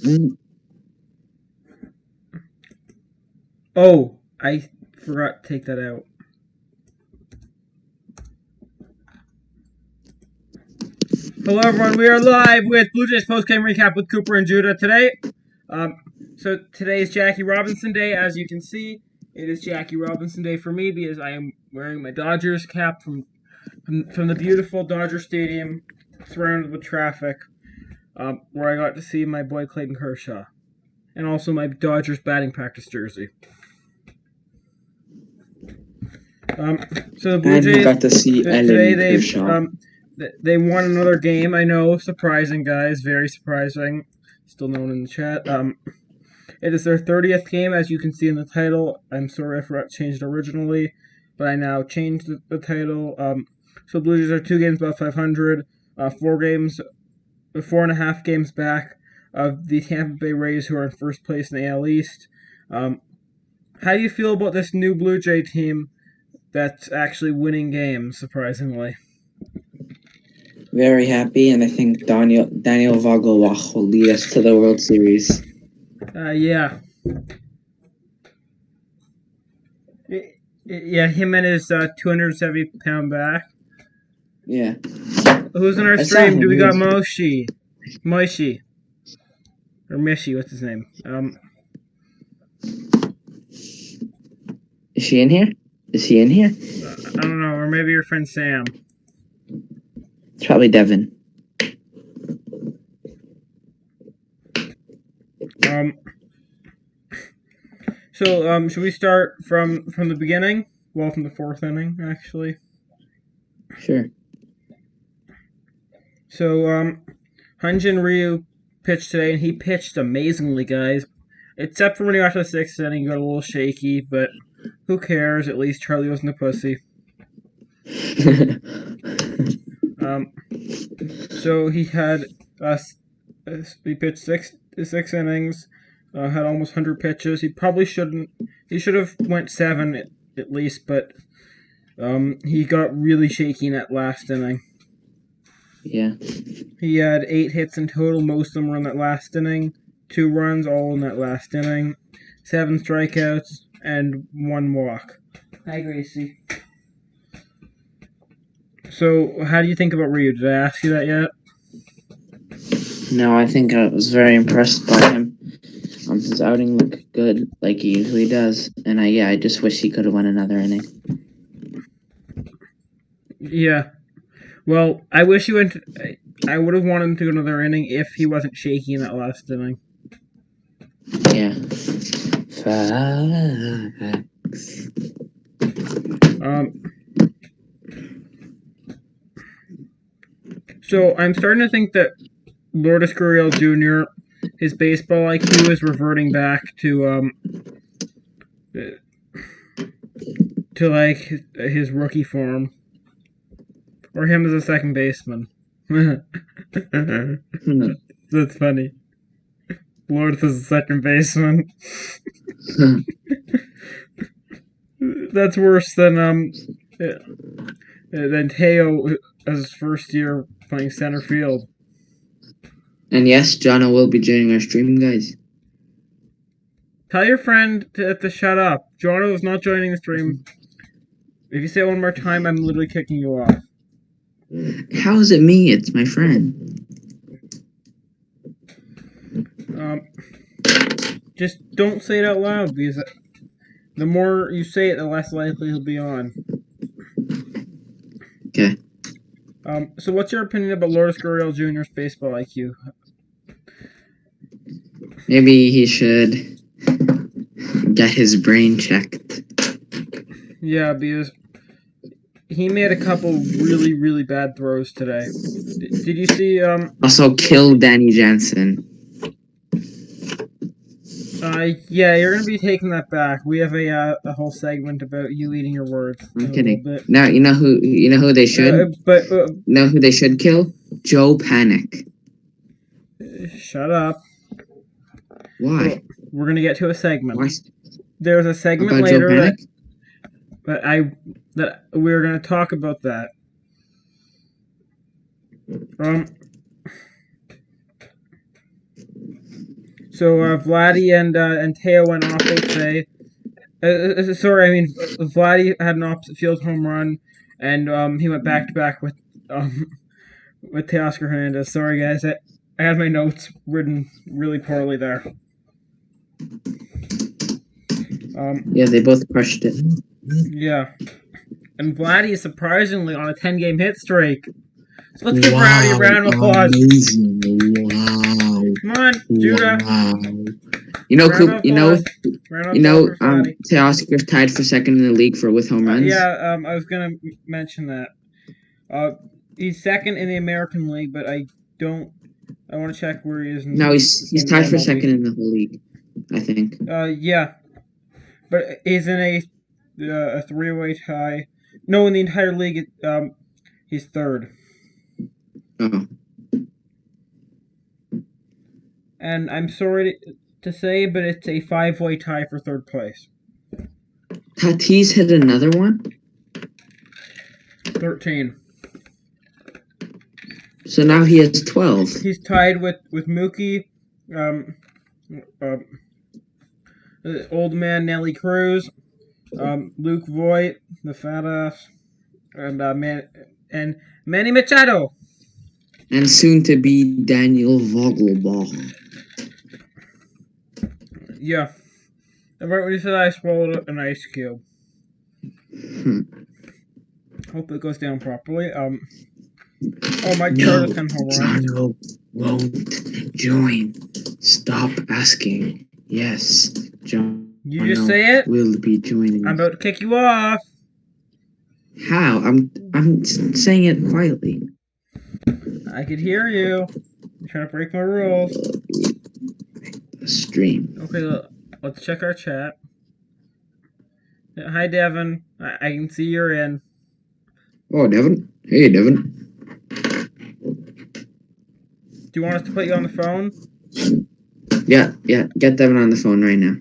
Mm. Oh, I forgot to take that out. Hello, everyone. We are live with Blue Jays post-game recap with Cooper and Judah today. So today is Jackie Robinson Day. As you can see, it is Jackie Robinson Day for me because I am wearing my Dodgers cap from the beautiful Dodger Stadium, surrounded with traffic, where I got to see my boy Clayton Kershaw, and also my Dodgers batting practice jersey. So the Blue And you Jays got to see today Ellen Kershaw. they won another game. I know, surprising, guys, very surprising. Still no one in the chat. It is their 30th game, as you can see in the title. I'm sorry I forgot to change it originally, but I now changed the title. So the Blue Jays are 2 games above 500, 4.5 games back of the Tampa Bay Rays, who are in first place in the AL East. How do you feel about this new Blue Jay team that's actually winning games, surprisingly? Very happy, and I think Daniel Vogelbach will lead us to the World Series. Yeah. Yeah, him and his 270-pound back. Yeah. Who's in our I saw stream? him. Do we He got was- Moishi? Or Mishi, what's his name? Is she in here? Is he in here? I don't know, or maybe your friend Sam. It's probably Devin. So should we start from the beginning? Well, from the 4th inning, actually. Sure. So Hyun-Jin Ryu pitched today, and he pitched amazingly, guys. Except for when he got to the 6th inning, he got a little shaky, but who cares? At least Charlie wasn't a pussy. So he had he pitched six innings, had almost 100 pitches. He should have went 7 at least, but he got really shaky in that last inning. Yeah. He had 8 hits in total. Most of them were in that last inning. 2 runs, all in that last inning. 7 strikeouts and 1 walk. Hi, Gracie. So, how do you think about Ryu? Did I ask you that yet? No, I think I was very impressed by him. His outing looked good, like he usually does. And I just wish he could have won another inning. Yeah. Well, I wish he went. I would have wanted him to go another inning if he wasn't shaky in that last inning. Yeah. So I'm starting to think that Lourdes Gurriel Jr., his baseball IQ is reverting back to like his rookie form, or him as a second baseman. That's funny. Lourdes is a second baseman. That's worse than Teo as his first year playing center field. And yes, Jono will be joining our stream, guys. Tell your friend to shut up. Jono is not joining the stream. If you say it one more time, I'm literally kicking you off. How is it me? It's my friend. Just don't say it out loud, because the more you say it, the less likely he'll be on. Okay. So what's your opinion about Lourdes Gurriel Jr.'s baseball IQ? Maybe he should get his brain checked. Yeah, because he made a couple really, really bad throws today. Did you see? Also, kill Danny Jansen. Yeah, you're gonna be taking that back. We have a whole segment about you eating your words. I'm kidding. Now you know who they should. Know who they should kill? Joe Panic. Shut up. Why? We're gonna get to a segment. Why? There's a segment about later Joe Panic? that we're gonna talk about that. So Vladdy and Teo went off both today. Vladdy had an opposite field home run, and he went back to back with Teoscar Hernandez. Sorry guys, I had my notes written really poorly there. Yeah, they both crushed it. Yeah, and Vladdy is surprisingly on a 10-game hit streak. So let's give Rowdy a round of applause. Amazing. Wow. Come on, Judah. Wow. Teoscar's tied for second in the league with home runs. I was gonna mention that. He's second in the American League, but I want to check where he is. No, he's tied for second in the whole league, I think. Yeah, but he's in a 3-way tie. No, in the entire league, he's third. Oh. And I'm sorry to say, but it's a 5-way tie for third place. Tatis hit another one? 13. So now he has 12. He's tied with Mookie, old man Nelly Cruz, Luke Voigt, the fat ass, and Manny Machado. And soon to be Daniel Vogelbach. Yeah. And right when you said I swallowed an ice cube. Hope it goes down properly. Mike Trout 10 home runs. John won't join. Stop asking. Yes, John. You just say it? Will be joining. I'm about to kick you off. How? I'm saying it quietly. I could hear you. You're trying to break my rules. Stream. Okay, let's check our chat. Hi, Devin. I can see you're in. Oh, Devin. Hey, Devin. Do you want us to put you on the phone? Yeah. Get Devin on the phone right now.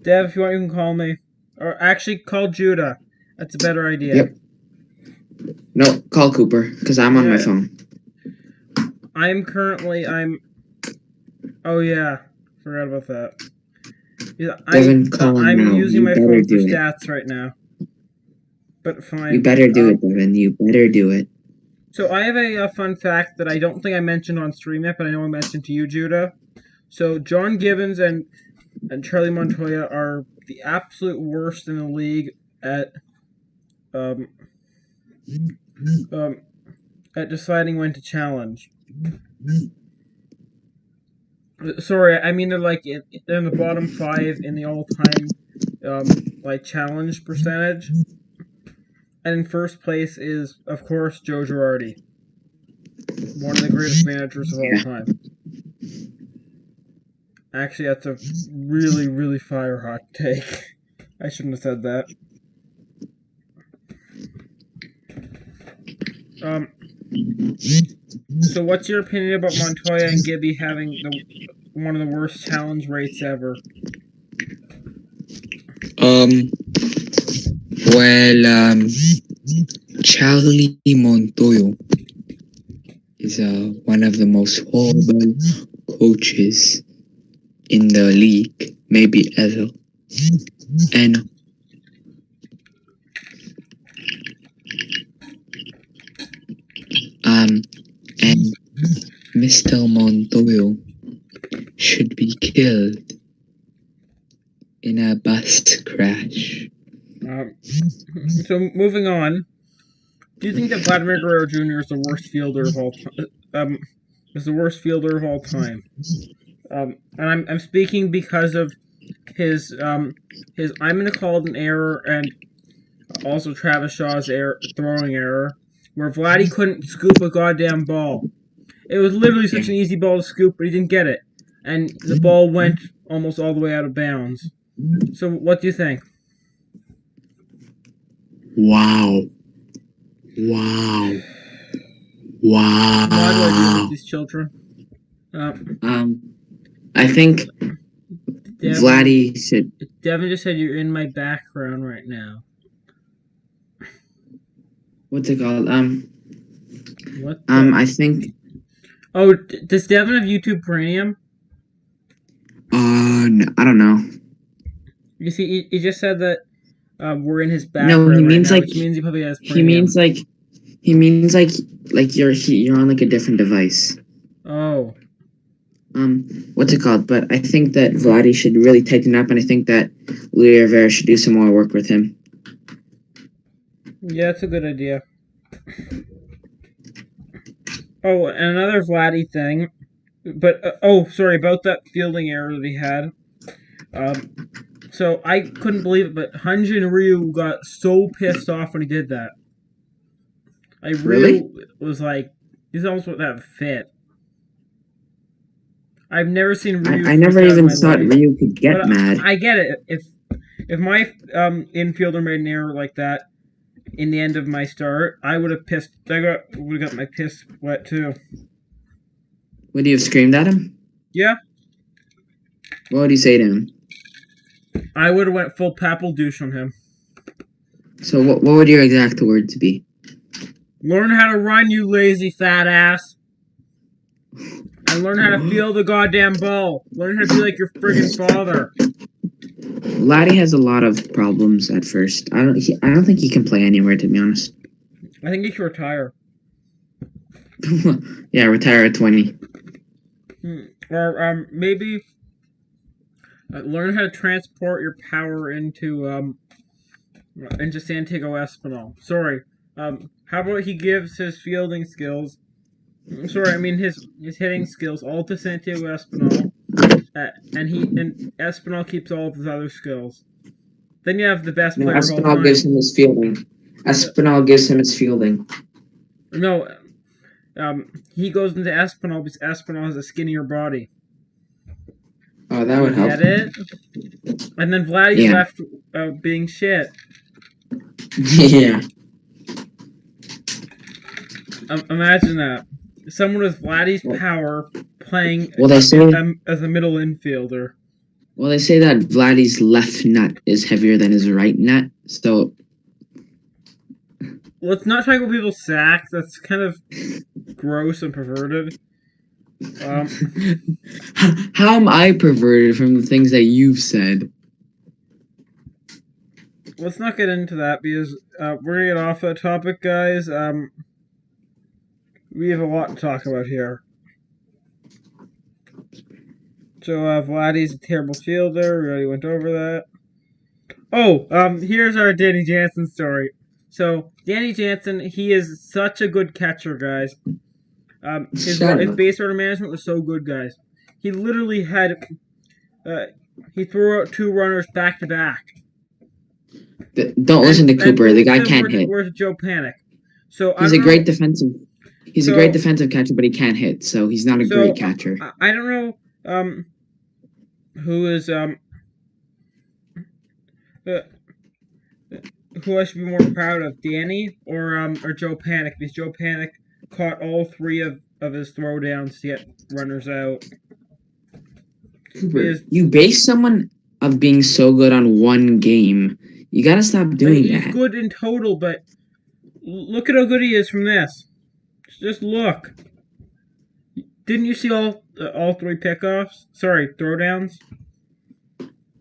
Dev, if you want, you can call me. Or actually, call Judah. That's a better idea. Yep. No, call Cooper, because I'm on my phone. Oh, yeah. Forgot about that. Yeah, Devin, call him now. I'm using my phone for do stats right now. But fine. You better do it, Devin. You better do it. So I have a fun fact that I don't think I mentioned on stream yet, but I know I mentioned to you, Judah. So John Gibbons and Charlie Montoya are the absolute worst in the league at deciding when to challenge. Sorry, I mean they're in the bottom 5 in the all-time challenge percentage. And in first place is, of course, Joe Girardi, one of the greatest managers of all time. Actually, that's a really, really fire hot take. I shouldn't have said that. So what's your opinion about Montoya and Gibby having one of the worst challenge rates ever? Charlie Montoya is one of the most horrible coaches in the league, maybe ever. And Mr. Montoya should be killed in a bus crash. So moving on, do you think that Vladimir Guerrero Jr. is the worst fielder of all time? And I'm speaking because of his I'm gonna call it an error, and also Travis Shaw's throwing error, where Vladdy couldn't scoop a goddamn ball. It was literally such an easy ball to scoop, but he didn't get it, and the ball went almost all the way out of bounds. So what do you think? Wow. Why do I do with these children? I think Vladdy should. Devin just said you're in my background right now. What's it called? What? I think. Oh, does Devin have YouTube Premium? I don't know. You see, he just said that we're in his No, background he right means now, like which means he probably has he premium. means like you're on like a different device. Oh, What's it called? But I think that Vladdy should really tighten up, and I think that Louis Rivera should do some more work with him. yeah, that's a good idea. Oh, and another Vladdy thing, but sorry about that fielding error that he had. So I couldn't believe it, but Hyunjin Ryu got so pissed off when he did that. Really? Ryu was like, he's almost about to have a fit. I've never seen Ryu. I never freak out in even my thought life. Ryu could get But mad. I get it. If my infielder made an error like that in the end of my start, I would have pissed. Would have got my piss wet too. Would you have screamed at him? Yeah, What would you say to him? I would have went full papal douche on him. So what would your exact words be? Learn how to run, you lazy fat ass. And learn how to feel the goddamn ball. Learn how to be like your friggin' father. Vladdy has a lot of problems at first. I don't think he can play anywhere, to be honest. I think he should retire. Yeah, retire at 20. Or maybe learn how to transport your power into Santiago Espinal. Sorry. How about he gives his fielding skills? Sorry, I mean his hitting skills all to Santiago Espinal, and Espinal keeps all of his other skills. Then you have the best No, player of all Espinal time. gives him his fielding. Espinal gives him his fielding. No, he goes into Espinal because Espinal has a skinnier body. Oh, that would help. Get it? And then Vladdy's left being shit. Yeah. Imagine that. Someone with Vladdy's power playing Well, they say as a middle infielder. Well, they say that Vladdy's left nut is heavier than his right nut, so... Let's not talk about people's sacks. That's kind of gross and perverted. How am I perverted from the things that you've said? Let's not get into that because we're gonna get off that topic, guys. We have a lot to talk about here. So, Vladdy's a terrible fielder. We already went over that. Oh, here's our Danny Jansen story. So, Danny Jansen, he is such a good catcher, guys. His base runner management was so good, guys. He literally had, he threw out 2 runners back to back. Don't listen to Cooper. The guy can't hit. Where's Joe Panic? So he's a great defensive. He's a great defensive catcher, but he can't hit, so he's not a great catcher. I don't know who is who I should be more proud of, Danny or Joe Panic, because Joe Panic caught all 3 of his throwdowns to get runners out. Cooper, you base someone of being so good on one game. You gotta stop doing that. He's good in total, but look at how good he is from this. Just look. Didn't you see all 3 pickoffs? Sorry, throwdowns?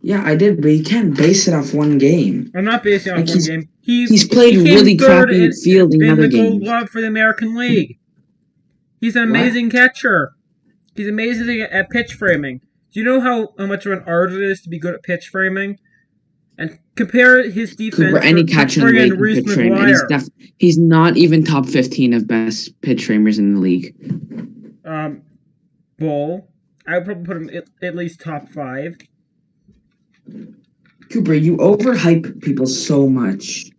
Yeah, I did, but you can't base it off one game. I'm not basing it off one game. He's played really crappy fielding in other games. In the Gold Glove for the American League. He's an amazing catcher. He's amazing at pitch framing. Do you know how much of an art it is to be good at pitch framing? And compare his defense Cooper, any catcher in the league can pitch frame, and he's not even top 15 of best pitch framers in the league. Bull. I would probably put him at least top 5. Cooper, you overhype people so much.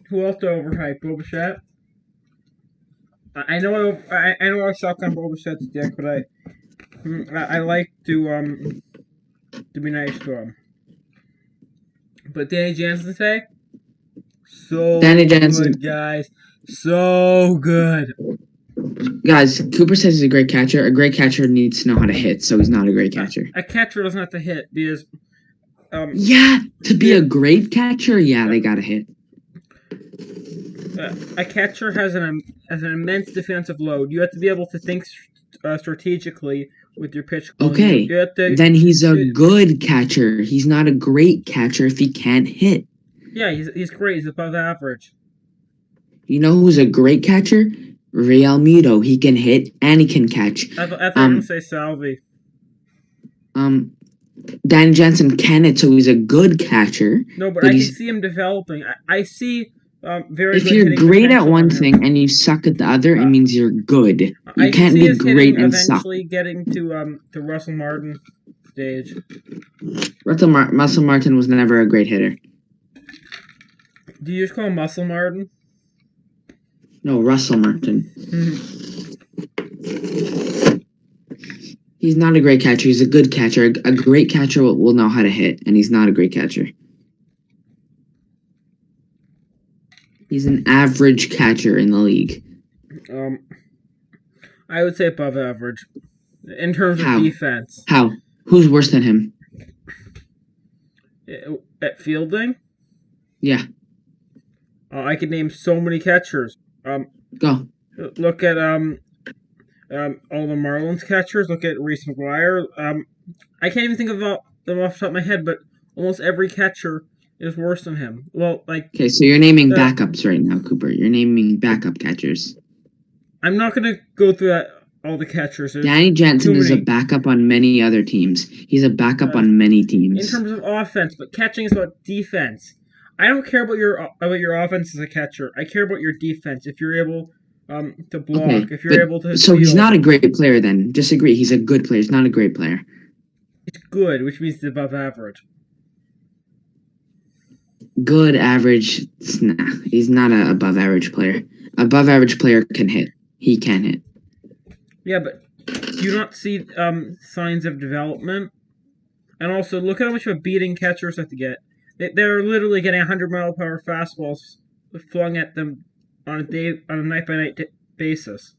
Who else to overhype? Bo Bichette? I know I suck on Bo Bichette's dick, but I like to be nice to him. But Danny Jansen today, good, guys, so good. Guys, Cooper says he's a great catcher. A great catcher needs to know how to hit, so he's not a great catcher. A catcher doesn't have to hit because. Yeah, to be a great catcher, they gotta hit. A catcher has an immense defensive load. You have to be able to think strategically with your pitch calling. Okay, You have to, then he's a good catcher. He's not a great catcher if he can't hit. yeah, he's great. He's above average. You know who's a great catcher? Real Muto. He can hit and he can catch. I thought you were going to say Salvi. Danny Jansen can hit, so he's a good catcher. No, but I can see him developing. I see very If good you're hitting great at potential one in him. thing and you suck at the other, it means you're good. You I can can't see be his great hitting and suck. eventually getting to Russell Martin stage. Russell Martin was never a great hitter. Do you just call him Muscle Martin? No, Russell Martin. He's not a great catcher. He's a good catcher. A great catcher will know how to hit, and he's not a great catcher. He's an average catcher in the league. I would say above average in terms of How? defense. How? Who's worse than him? At fielding, Yeah, I could name so many catchers. go. Look at all the Marlins catchers. Look at Reese McGuire. I can't even think of them off the top of my head, but almost every catcher is worse than him. Well, like, Okay, so you're naming backups right now, Cooper. You're naming backup catchers. I'm not gonna go through all the catchers. There's Danny Jansen too is a many. backup on many other teams. He's a backup on many In teams. terms of offense, but catching is about defense. I don't care about your offense as a catcher. I care about your defense. If you're able to block, Okay, if you're able to so he's steal. not a great player then. Disagree. He's a good player. He's not a great player. It's good, which means it's above average. Good, average. Nah, he's not an above average player. Above average player can hit. He can hit. Yeah, but do you not see signs of development? And also, look at how much of a beating catchers have to get. They're literally getting 100-mile-per-hour fastballs flung at them on a night-by-night basis.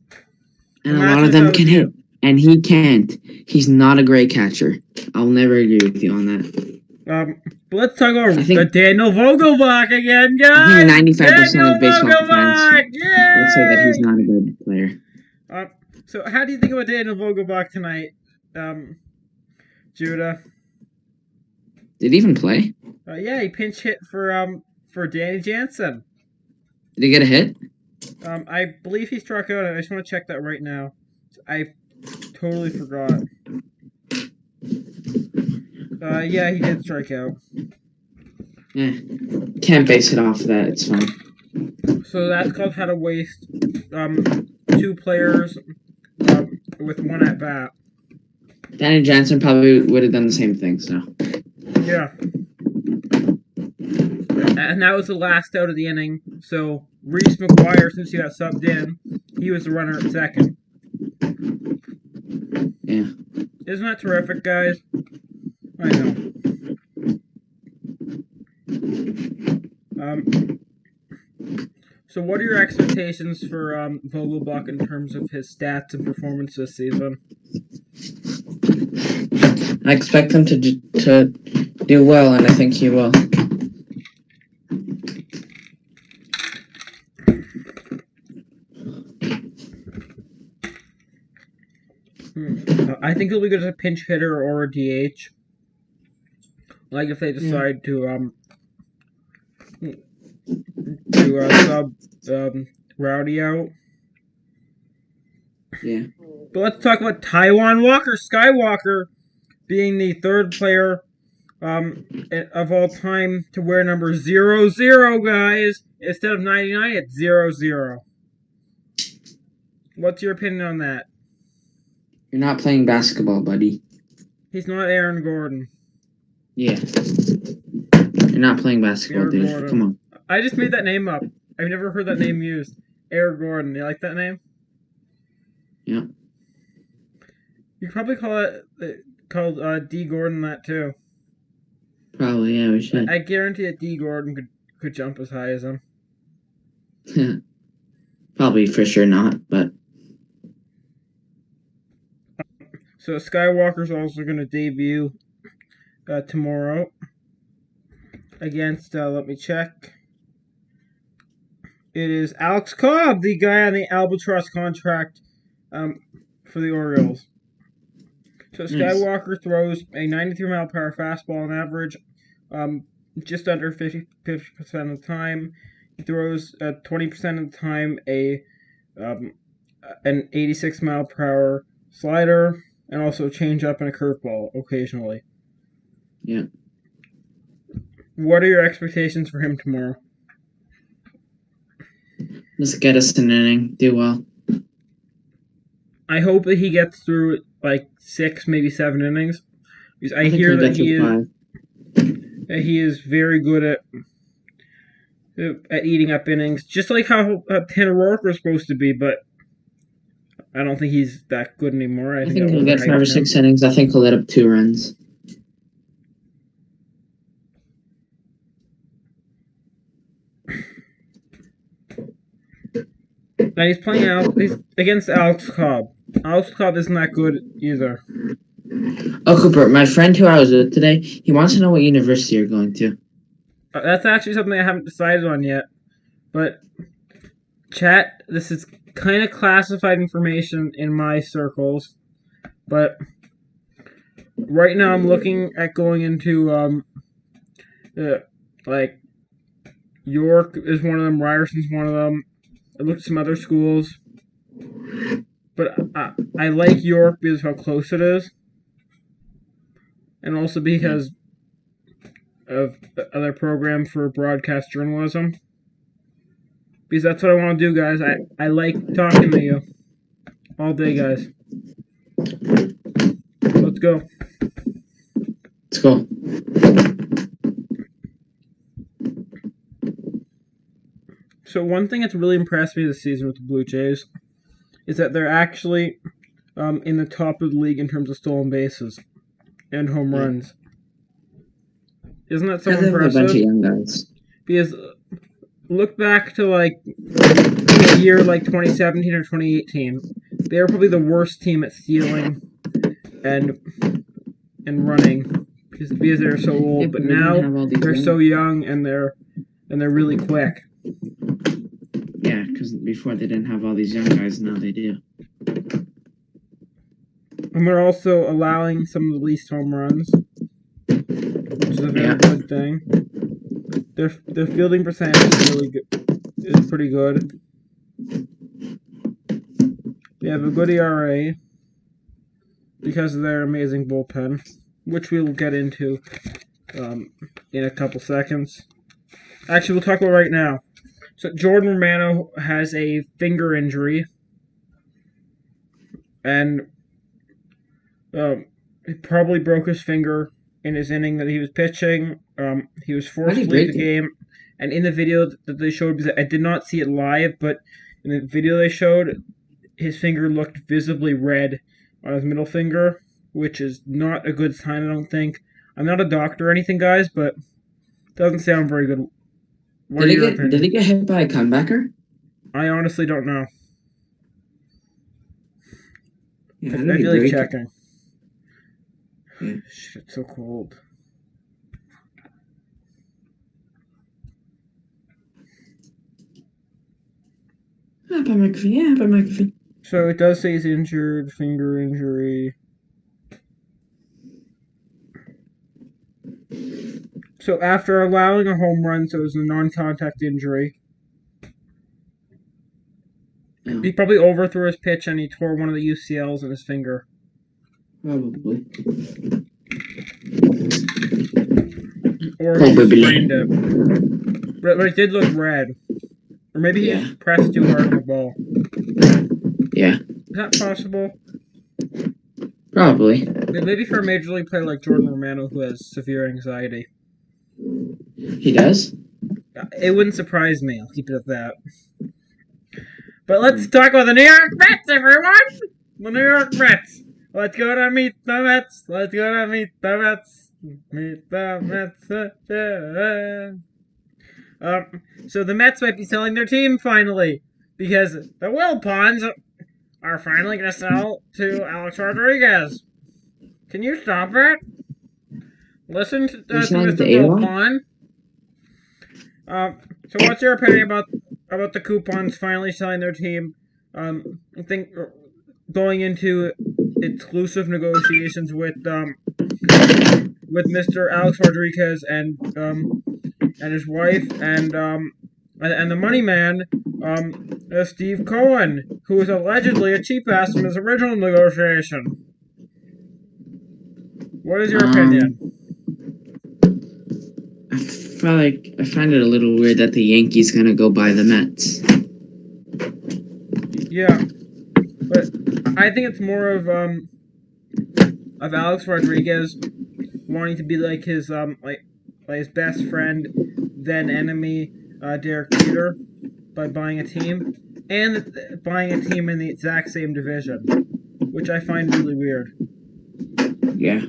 And a lot of them can hit. And he can't. He's not a great catcher. I'll never agree with you on that. But let's talk about I think- the Daniel Vogelbach again, I guys! think 95% Daniel of baseball fans Vogelbach! will say that he's Yay! not a good player. So how do you think about Daniel Vogelbach tonight, Judah? Did he even play? Yeah, he pinch hit for Danny Jansen. Did he get a hit? I believe he struck out. I just want to check that right now. I totally forgot. Yeah, he did strike out. Can't base it off of that. It's fine. So that's called how to waste two players with one at bat. Danny Jansen probably would have done the same thing. So Yeah. And that was the last out of the inning. So Reese McGuire, since he got subbed in, he was the runner at second. yeah. Isn't that terrific, guys? I know. So what are your expectations for Vogelbach in terms of his stats and performance this season? I expect him to do well, and I think he will. I think he'll be good as a pinch hitter or a DH. Like if they decide to sub Rowdy out. Yeah. But let's talk about Taijuan Walker Skywalker being the third player of all time to wear number 00, guys. Instead of 99, it's 00. What's your opinion on that? You're not playing basketball, buddy. He's not Aaron Gordon. Yeah. You're not playing basketball, Aaron dude. Gordon. Come on. I just made that name up. I've never heard that name used. Aaron Gordon. You like that name? Yeah. You could probably called D Gordon that too. Probably, yeah, we should. I guarantee that D Gordon could jump as high as him. Probably for sure not, but So Skywalker's also going to debut tomorrow against, let me check. It is Alex Cobb, the guy on the Albatross contract for the Orioles. So Nice. Skywalker throws a 93-mile-per-hour fastball on average, just under 50% of the time. He throws 20% of the time an 86-mile-per-hour slider, and also a changeup and a curveball occasionally. Yeah. What are your expectations for him tomorrow? Let's get us an inning. Do well. I hope that he gets through like 6, maybe 7 innings. Because I think hear he'll that get through 5. he is very good at eating up innings, just like how Tanner Roark was supposed to be. But I don't think he's that good anymore. I think he'll get 5 or 6 innings. I think he'll let up 2 runs. Now he's playing he's against Alex Cobb. Alex Cobb isn't that good either. Oh, Cooper, my friend who I was with today, he wants to know what university you're going to. That's actually something I haven't decided on yet. But, chat, this is kind of classified information in my circles. But, right now I'm looking at going into, like, York is one of them, Ryerson's one of them. I looked at some other schools. But I like York because of how close it is. And also because of the other program for broadcast journalism. Because that's what I want to do, guys. I like talking to you. All day, guys. Let's go. Let's go. So one thing that's really impressed me this season with the Blue Jays is that they're actually in the top of the league in terms of stolen bases and home runs. Isn't that so Because they have a impressive? bunch of young guys. Because look back to like a year like 2017 or 2018. They were probably the worst team at stealing and running because they're so old. But now they're so young and they're really quick. Yeah, because before they didn't have all these young guys, now they do. And they're also allowing some of the least home runs, which is a very good thing. Their fielding percentage is really good. Is pretty good. They have a good ERA because of their amazing bullpen, which we will get into in a couple seconds. Actually, we'll talk about right now. So Jordan Romano has a finger injury, and he probably broke his finger in his inning that he was pitching. He was forced to leave the game, and in the video that they showed, because I did not see it live, but in the video they showed, his finger looked visibly red on his middle finger, which is not a good sign, I don't think. I'm not a doctor or anything, guys, but it doesn't sound very good. Did he get hit by a comebacker? I honestly don't know. Yeah, I feel like checking. Yeah. Shit, it's so cold. By microphone. So it does say he's injured, finger injury. So after allowing a home run, so it was a non-contact injury. Oh. He probably overthrew his pitch and he tore one of the UCLs in his finger. Probably. Or he sprained it. But it did look red. Or maybe he pressed too hard on the ball. Yeah. Is that possible? Probably. Maybe for a major league player like Jordan Romano who has severe anxiety. He does? It wouldn't surprise me. I'll keep it at that. But let's talk about the New York Mets, everyone! The New York Mets. Let's go to meet the Mets. Let's go to meet the Mets. Meet the Mets. So the Mets might be selling their team finally. Because the Wilpons are finally going to sell to Alex Rodriguez. Can you stop it? Listen to Mr. Wilpon. So what's your opinion about the Coupons finally selling their team? I think going into exclusive negotiations with Mr. Alex Rodriguez and his wife and the money man, Steve Cohen, who was allegedly a cheap ass in his original negotiation. What is your opinion? I find it a little weird that the Yankees gonna go buy the Mets. Yeah, but I think it's more of Alex Rodriguez wanting to be like his his best friend, then enemy, Derek Jeter, by buying a team, and buying a team in the exact same division, which I find really weird. Yeah.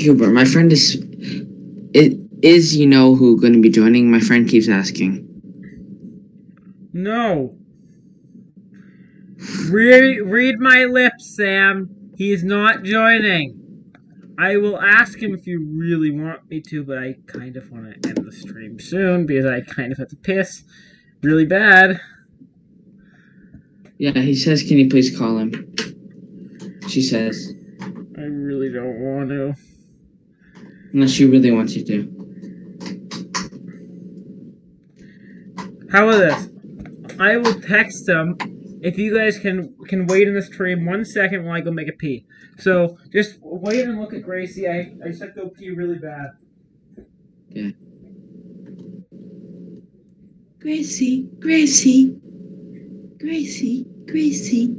Cooper, my friend is you know who going to be joining? My friend keeps asking. No. Read my lips, Sam. He's not joining. I will ask him if you really want me to, but I kind of want to end the stream soon because I kind of have to piss really bad. Yeah, he says, can you please call him? She says. I really don't want to. Unless she really wants you to. How about this? I will text him if you guys can wait in the stream 1 second while I go make a pee. So just wait and look at Gracie. I just have to go pee really bad. Yeah. Gracie, Gracie, Gracie, Gracie.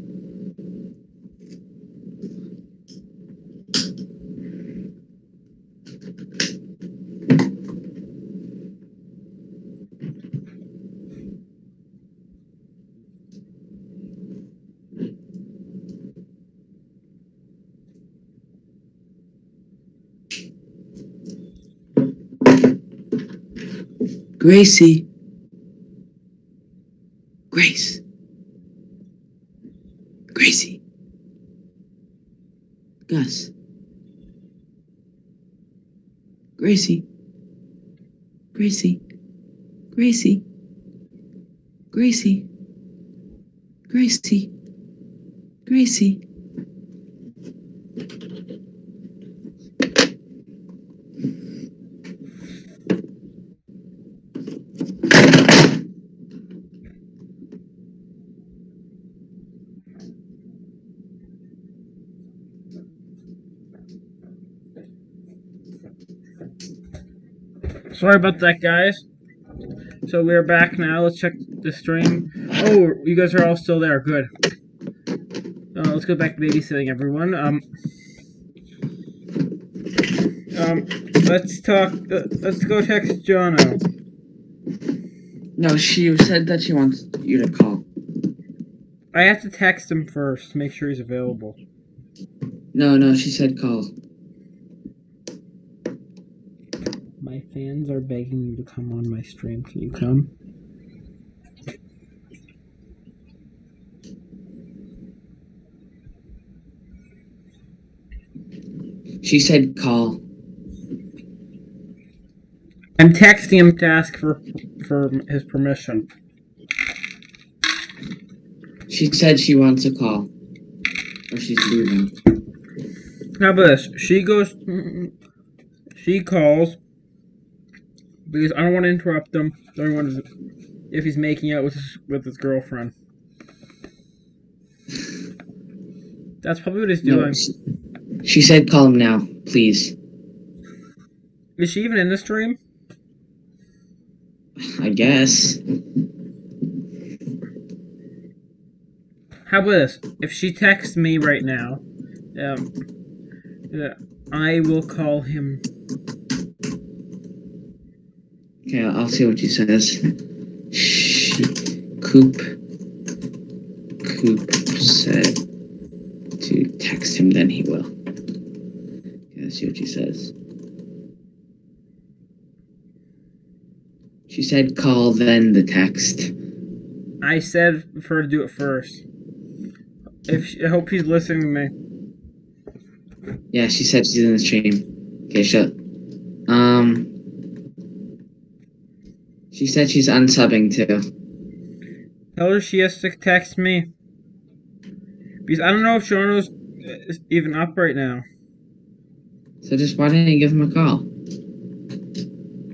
Gracie. Grace. Gracie. Gus. Gracie. Gracie. Gracie. Gracie. Gracie. Gracie. Sorry about that, guys. So we're back now. Let's check the stream. Oh, you guys are all still there. Good. Let's go back to babysitting, everyone. Let's talk. Let's go text Jono. No, she said that she wants you to call. I have to text him first to make sure he's available. No, she said call. My fans are begging you to come on my stream. Can you come? She said call. I'm texting him to ask for his permission. She said she wants a call. Or she's leaving. How about this? She calls, because I don't want to interrupt him if he's making out with his girlfriend. That's probably what he's doing. No, she said call him now, please. Is she even in the stream? I guess. How about this? If she texts me right now, I will call him. Okay, I'll see what she says. Coop said to text him, then he will. Okay, let's see what she says. She said call, then the text. I said for her to do it first. I hope he's listening to me. Yeah, she said she's in the stream. Okay, shut. She said she's unsubbing too. Tell her she has to text me. Because I don't know if Shauno's even up right now. So just why didn't you give him a call?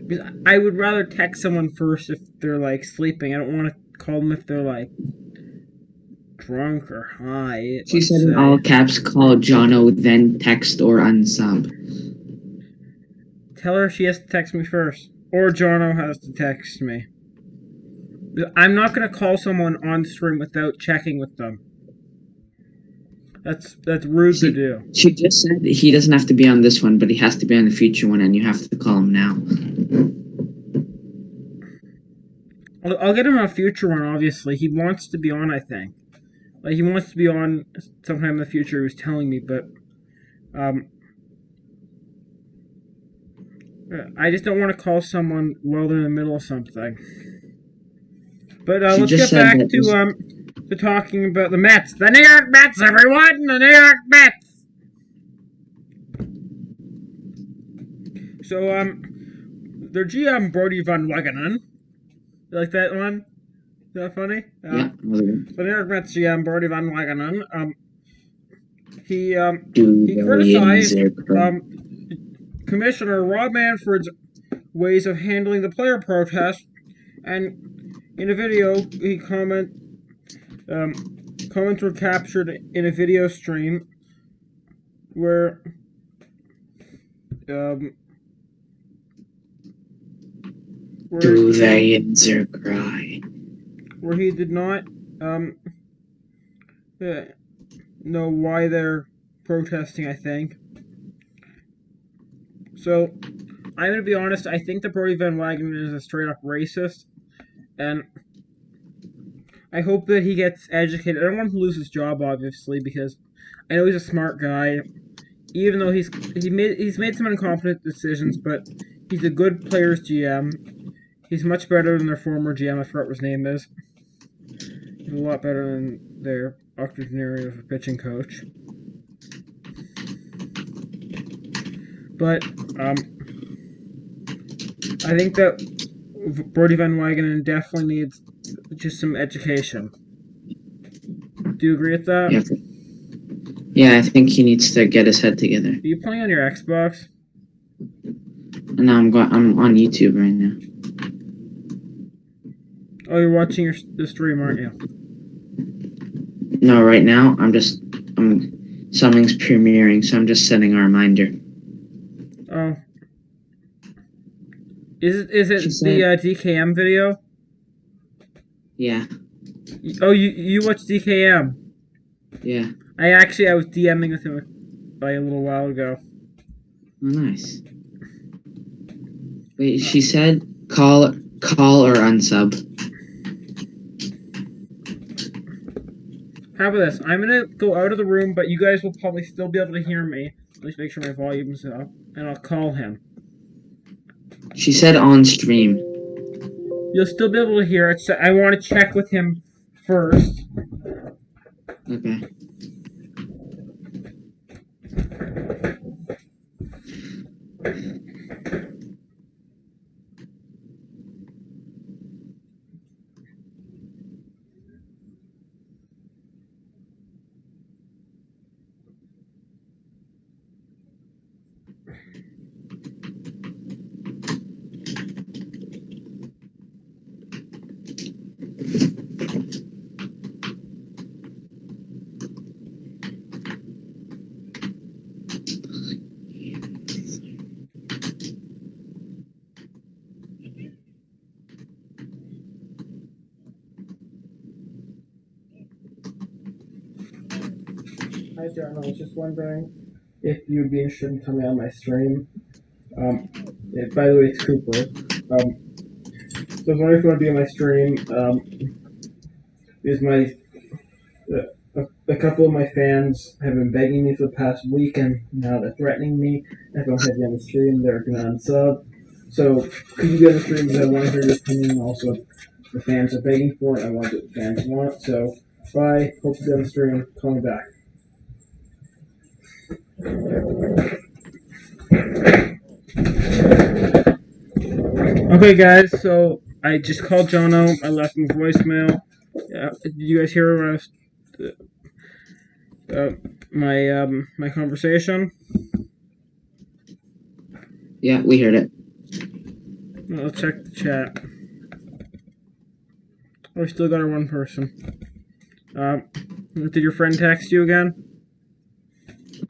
Because I would rather text someone first if they're like sleeping. I don't want to call them if they're like drunk or high. She let's said in say. all caps, call Jono, then text or unsub. Tell her she has to text me first. Or Jono has to text me. I'm not going to call someone on stream without checking with them. That's rude to do. She just said that he doesn't have to be on this one, but he has to be on the future one, and you have to call him now. I'll get him on a future one, obviously. He wants to be on, I think. Like, he wants to be on sometime in the future, he was telling me, but... I just don't want to call someone while they're in the middle of something. But let's get back to talking about the Mets. The New York Mets, everyone! The New York Mets! So, their GM, Brody Van Wagenen. You like that one? Is that funny? Yeah. The New York Mets GM, Brody Van Wagenen, he criticized Commissioner Rob Manfred's ways of handling the player protest, and in a video, comments were captured in a video stream where Do the answer cry? Where he did not know why they're protesting, I think. So, I'm going to be honest, I think that Brody Van Wagenen is a straight-up racist, and I hope that he gets educated. I don't want him to lose his job, obviously, because I know he's a smart guy, even though he's made some incompetent decisions, but he's a good player's GM. He's much better than their former GM, I forgot what his name is. He's a lot better than their octogenarian of a pitching coach. But, I think that Brody Van Wagenen definitely needs just some education. Do you agree with that? Yeah, I think he needs to get his head together. Are you playing on your Xbox? No, I'm on YouTube right now. Oh, you're watching the stream, aren't you? No, right now something's premiering, so I'm just setting a reminder. Oh. Is it the DKM video? Yeah. Oh, you watched DKM? Yeah. I was DMing with him like a little while ago. Oh, nice. Wait, she said call or unsub. How about this? I'm gonna go out of the room, but you guys will probably still be able to hear me. At least make sure my volume's up, and I'll call him. She said on stream. You'll still be able to hear it, so I want to check with him first. Okay. Hi, John. I was just wondering if you'd be interested in coming on my stream. By the way, it's Cooper. So I was wondering if you want to be on my stream. A couple of my fans have been begging me for the past week, and now they're threatening me. If I don't have you on the stream, they're going to unsub. So, could you get on the stream? Because I want to hear your opinion. Also, the fans are begging for it. I want what the fans want. So, bye. Hope to be on the stream. Call me back. Okay, guys, so I just called Jono. I left him a voicemail. Did you guys hear my conversation? Yeah, we heard it. Let's check the chat. Oh, we still got our one person. Did your friend text you again?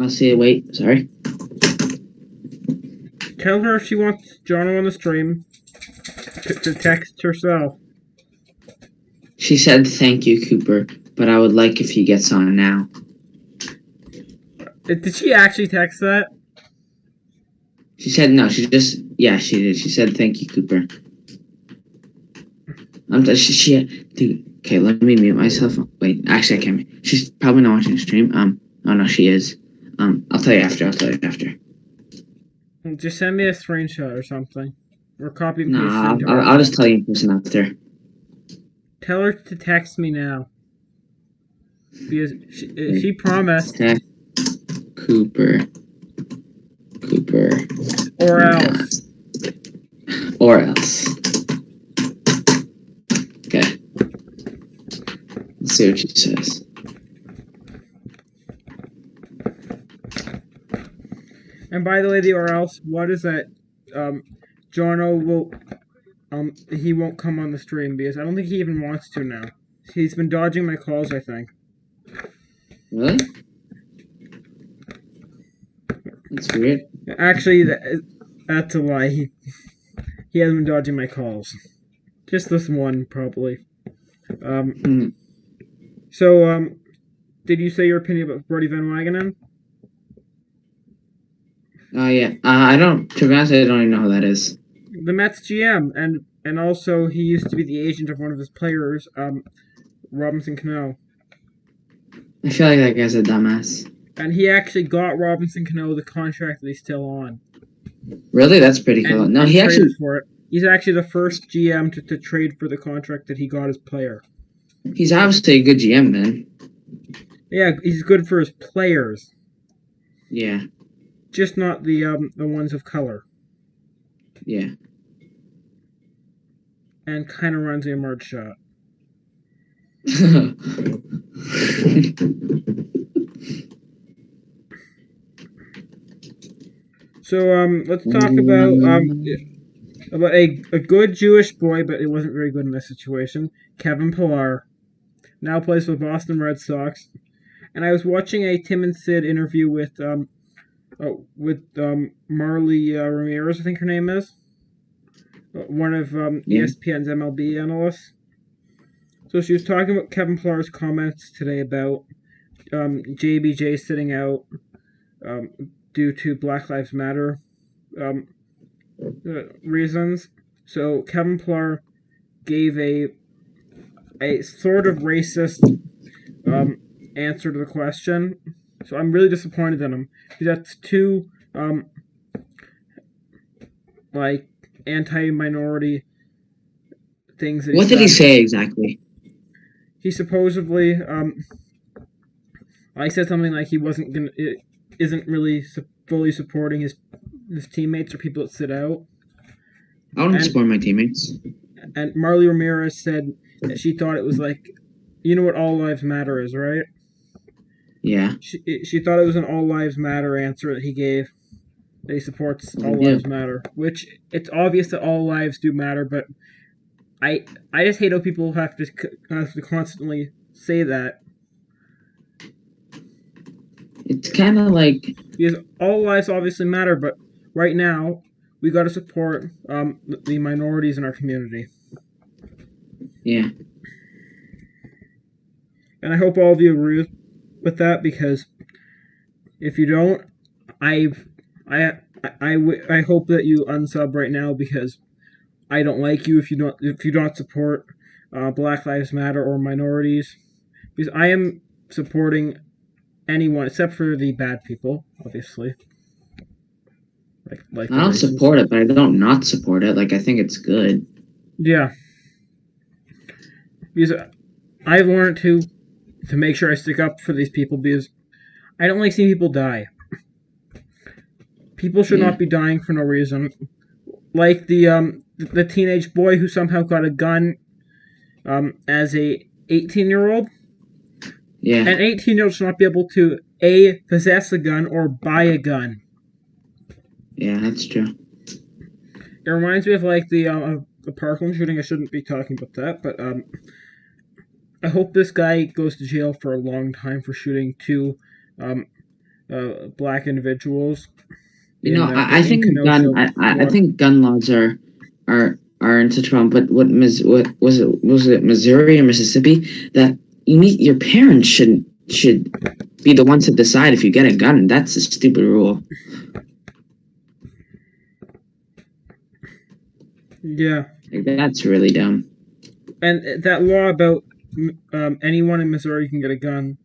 I'll see you. Wait, sorry. Tell her if she wants Jono on the stream to text herself. She said thank you, Cooper, but I would like if he gets on now. Did she actually text that? She said no. She did. She said thank you, Cooper. Dude. Okay, let me mute myself. Wait, actually, I can't. She's probably not watching the stream. Oh no, she is. I'll tell you after. Just send me a screenshot or something, or copy and paste. No, I'll just tell you in person after. Tell her to text me now, because she promised. Text Cooper. Or else. Okay. Let's see what she says. And by the way, the or else, what is that? Jono will, he won't come on the stream because I don't think he even wants to now. He's been dodging my calls, I think. Really? That's weird. Actually, that's a lie. He hasn't been dodging my calls. Just this one, probably. So, did you say your opinion about Brody Van Wagenen? Yeah. To be honest, I don't even know who that is. The Mets GM, and also he used to be the agent of one of his players, Robinson Cano. I feel like that guy's a dumbass. And he actually got Robinson Cano the contract that he's still on. Really? That's pretty cool. No, he actually for it. He's actually the first GM to trade for the contract that he got as player. He's obviously a good GM, then. Yeah, he's good for his players. Yeah. Just not the ones of color. Yeah. And kind of runs a mud shot. So let's talk about a good Jewish boy, but it wasn't very good in this situation. Kevin Pillar now plays for the Boston Red Sox, and I was watching a Tim and Sid interview with Marley Ramirez, I think her name is, one of ESPN's MLB analysts. So she was talking about Kevin Pillar's comments today about JBJ sitting out due to Black Lives Matter reasons. So Kevin Pillar gave a sort of racist answer to the question. So I'm really disappointed in him because that's two anti-minority things. What did he say exactly? He supposedly I said something like he isn't really fully supporting his teammates or people that sit out. I don't support my teammates. And Marley Ramirez said that she thought it was like, you know what all lives matter is, right? Yeah. She thought it was an all lives matter answer that he gave. That he supports all lives matter, which it's obvious that all lives do matter, but I just hate how people have to constantly say that. It's kind of like, because all lives obviously matter, but right now we got to support the minorities in our community. Yeah. And I hope all of you agree with that, because if you don't, I hope that you unsub right now, because I don't like you if you don't support Black Lives Matter or minorities, because I am supporting anyone except for the bad people, obviously. Like I don't support it, but I don't not support it. Like, I think it's good. Yeah. Because I've learned to make sure I stick up for these people, because I don't like seeing people die. People should Yeah. not be dying for no reason. Like the teenage boy who somehow got a gun as a 18-year-old. Yeah. An 18-year-old should not be able to A, possess a gun or buy a gun. Yeah, that's true. It reminds me of like the Parkland shooting. I shouldn't be talking about that, but I hope this guy goes to jail for a long time for shooting two black individuals. You know, I in think Kenosha, I think gun laws are in such wrong. But what was it Missouri or Mississippi that your parents should be the ones to decide if you get a gun. That's a stupid rule. Yeah, Like, that's really dumb. and that law about anyone in Missouri can get a gun.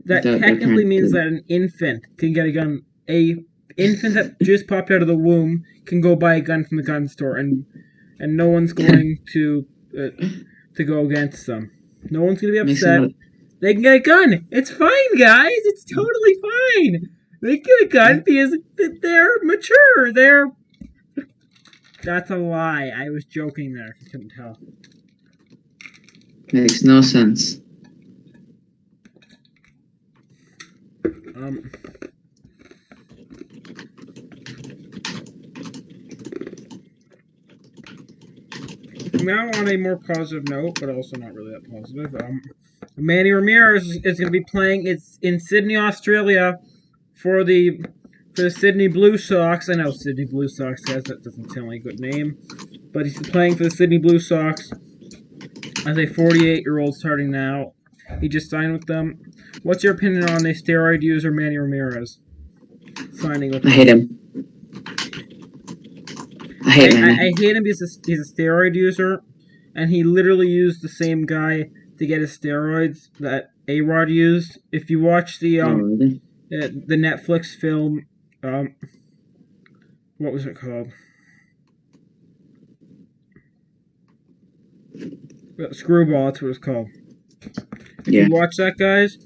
That Without their technically parents. means that an infant can get a gun. A infant that just popped out of the womb can go buy a gun from the gun store, and no one's going to go against them. No one's going to be Makes upset. them- They can get a gun. It's fine, guys. It's totally fine. They can get a gun because they're mature. That's a lie. I was joking there. If you couldn't tell. Makes no sense. Now on a more positive note, but also not really that positive. Manny Ramirez is going to be playing. It's in Sydney, Australia, for the Sydney Blue Sox. I know Sydney Blue Sox, guys. That doesn't sound like a good name, but he's playing for the Sydney Blue Sox as a 48-year-old starting now. He just signed with them. What's your opinion on the steroid user Manny Ramirez signing with I them? hate him. I hate him. I hate him because he's a steroid user, and he literally used the same guy to get his steroids that A-Rod used. If you watch the Really? the Netflix film, what was it called? Screwball, that's what it's called. If Yeah. you watch that, guys,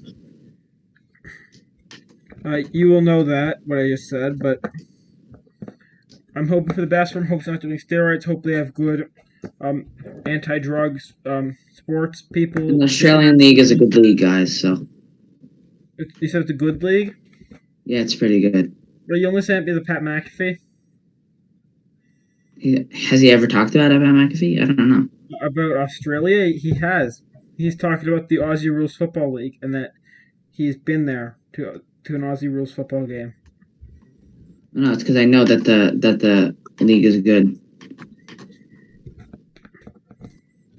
you will know that, what I just said, but I'm hoping for the best for him. Hope they're not doing steroids. Hope they have good anti-drugs sports people. The Australian League is a good league, guys, so You said it's a good league? yeah, it's pretty good. But you only sent me the Pat McAfee Has he ever talked about Pat McAfee? I don't know. about Australia. He has. He's talking about the Aussie Rules Football League and that he's been there to an Aussie Rules football game. No, it's because I know that the league is good.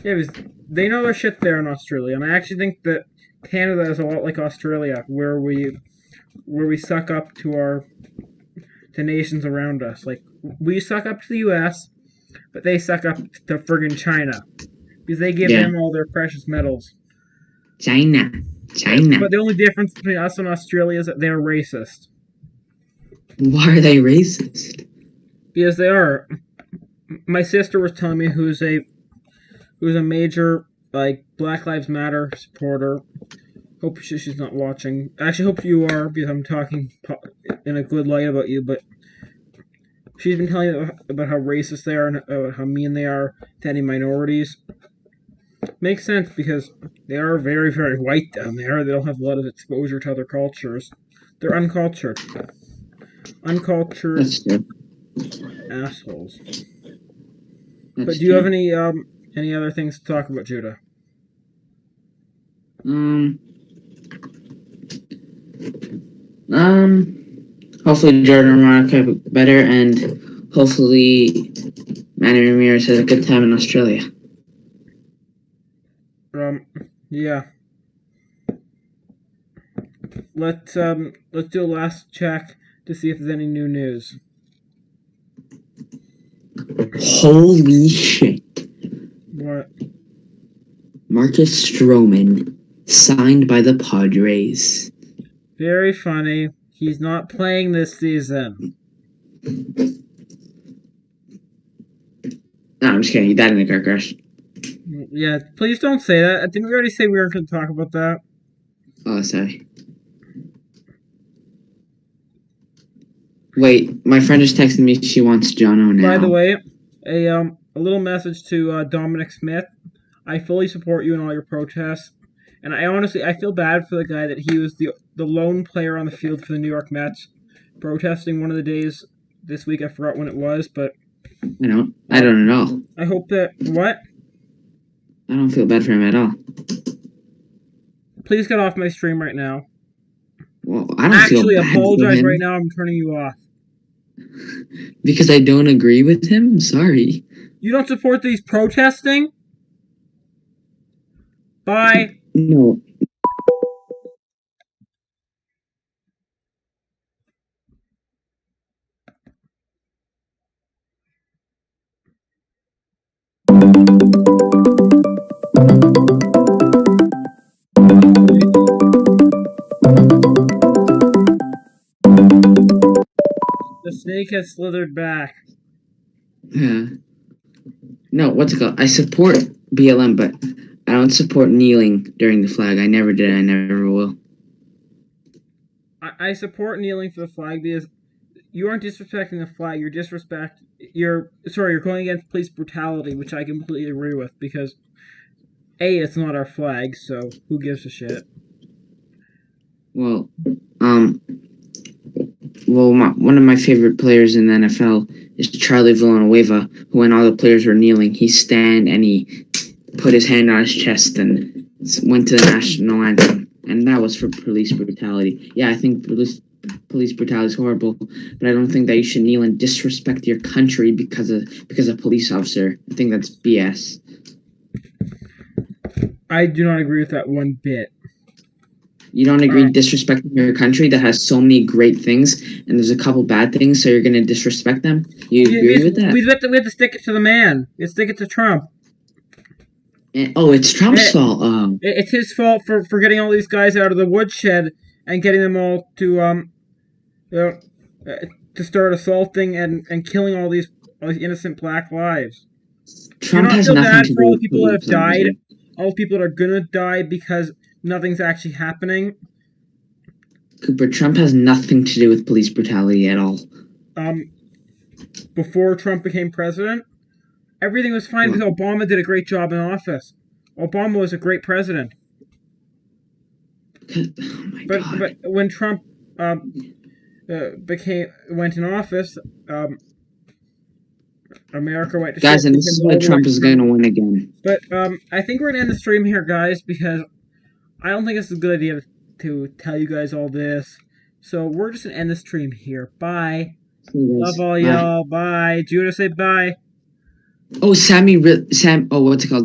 Yeah, because they know their shit there in Australia, and I actually think that Canada is a lot like Australia, where we suck up to nations around us. Like we suck up to the U.S., but they suck up to friggin' China because they give Yeah. them all their precious metals. China. But the only difference between us and Australia is that they're racist. Why are they racist? Because they are. My sister was telling me who's a major like Black Lives Matter supporter. Hope she's not watching. Actually, hope you are because I'm talking in a good light about you. But she's been telling me about how racist they are and about how mean they are to any minorities. Makes sense because they are very, very white down there. They don't have a lot of exposure to other cultures. They're uncultured. Uncultured That's true. assholes. That's But do you have any other things to talk about, Judah? Hopefully Jordan Romano better, and hopefully Manny Ramirez has a good time in Australia. Yeah. Let's do a last check to see if there's any new news. Holy shit! What? Marcus Stroman signed by the Padres. Very funny. He's not playing this season. No, I'm just kidding. He died in a car crash. Yeah, please don't say that. Didn't we already say we weren't going to talk about that? Oh, sorry. Wait, my friend just texted me. She wants Jono now. By the way, a little message to Dominic Smith. I fully support you in all your protests, and I feel bad for the guy that he was the lone player on the field for the New York Mets, protesting one of the days this week. I forgot when it was, but I don't know. I hope that what? I don't feel bad for him at all. Please get off my stream right now. Well, I don't Actually, feel bad apologize for him right now. I'm turning you off. because I don't agree with him. I'm sorry. You don't support these protesting? Bye. No. The snake has slithered back. Yeah. No, what's it called? I support BLM, but I don't support kneeling during the flag. I never did. I never will. I support kneeling for the flag because you aren't disrespecting the flag. You're going against police brutality, which I completely agree with because it's not our flag, so who gives a shit? Well, one of my favorite players in the NFL is Charlie Villanueva, who when all the players were kneeling, he stand and he put his hand on his chest and went to the national anthem. And that was for police brutality. Yeah, I think police brutality is horrible, but I don't think that you should kneel and disrespect your country because of a police officer. I think that's BS. I do not agree with that one bit. You don't agree disrespecting your country that has so many great things, and there's a couple bad things, so you're going to disrespect them? You agree with that? We have to stick it to the man. We have to stick it to Trump. It's Trump's fault. It's his fault for getting all these guys out of the woodshed and getting them all to start assaulting and killing all these innocent black lives. Trump has nothing to do for all the with people that have police died, officers. all the people that are gonna die because nothing's actually happening. Cooper, Trump has nothing to do with police brutality at all. Before Trump became president, everything was fine because Obama did a great job in office. Obama was a great president. Oh my God. But when Trump went in office, America went to Guys, shit and this is why Trump is going to win again. But I think we're gonna end the stream here, guys, because I don't think it's a good idea to tell you guys all this. So we're just gonna end the stream here. Bye. Love all y'all. Bye. Judah, say bye. Oh, Sam. Oh, what's it called?